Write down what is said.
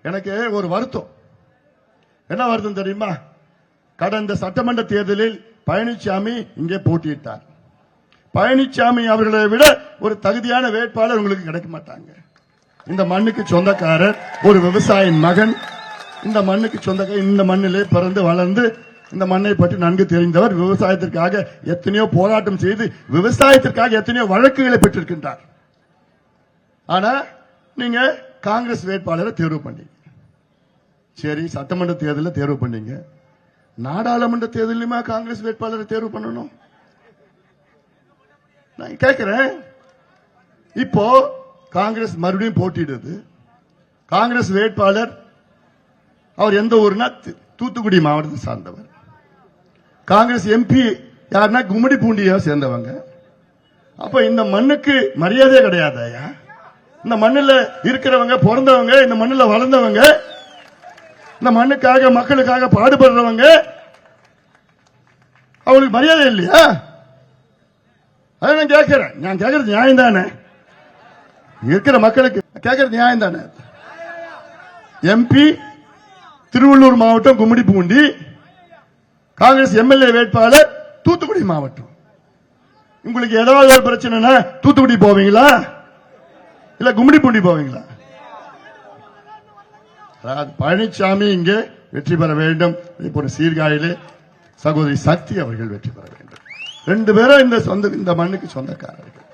எனக்கு ஒரு வருத்தம். என்ன வருத்தம் தெரியுமா? கடந்த சட்டமன்ற தேர்தலில் பழனிசாமி இங்கே போட்டியிட்டார். பழனிசாமி அவர்களை விட ஒரு தகுதியான வேட்பாளர் உங்களுக்கு கிடைக்க மாட்டாங்க. இந்த மண்ணுக்கு சொந்தக்காரர், ஒரு விவசாயியின் மகன், இந்த மண்ணுக்கு சொந்தக்காரர், இந்த மண்ணிலே பிறந்து வளர்ந்து இந்த மண்ணை பற்றி நன்கு தெரிந்தவர், விவசாயத்திற்காக எத்தனையோ போராட்டம் செய்து விவசாயத்திற்காக எத்தனையோ வழக்குகளை பெற்றிருக்கின்றார். ஆனா நீங்க காங்கிரஸ் வேட்பாளரை தேர்வு பண்ணீங்க. சரி, சட்டமன்ற தேர்தலில் தேர்வு பண்ணீங்க. நாடாளுமன்ற தேர்தலுமா காங்கிரஸ் வேட்பாளரை தேர்வு பண்ணணும்? நான் கேட்கிறேன். இப்போ காங்கிரஸ் மறுபடியும் போட்டியிடுது. காங்கிரஸ் வேட்பாளர் அவர் எந்த ஊர்னா தூத்துக்குடி மாவட்டத்தை சார்ந்தவர். காங்கிரஸ் எம்பி யாருன்னா கும்மிடி பூண்டியா சேர்ந்தவங்க. அப்ப இந்த மண்ணுக்கு மரியாதையே கிடையாது. இந்த மண்ணில் இருக்கிறவங்க, பிறந்தவங்க, இந்த மண்ணில் வளர்ந்தவங்க, இந்த மண்ணுக்காக மக்களுக்காக பாடுபடுறவங்க, அவங்களுக்கு மரியாதை இல்லையா? அதை நான் கேட்கிறேன். நான் கேட்கறது நியாயம் தானே? இருக்கிற மக்களுக்கு கேட்கறது நியாயம் தானே? எம்பி திருவள்ளூர் மாவட்டம் கும்மிடி பூண்டி, காங்கிரஸ் எம்எல்ஏ வேட்பாளர் தூத்துக்குடி மாவட்டம். உங்களுக்கு ஏதாவது ஒரு பிரச்சனைனா தூத்துக்குடி போவீங்களா இல்ல கும்மிடி பூண்டி போவீங்களா? பழனிசாமி இங்கே வெற்றி பெற வேண்டும். இப்போ சீர்காழியிலே சகோதரி சக்தி அவர்கள் வெற்றி பெற வேண்டும். ரெண்டு பேரும் இந்த மண்ணுக்கு சொந்தக்காரர்கள்.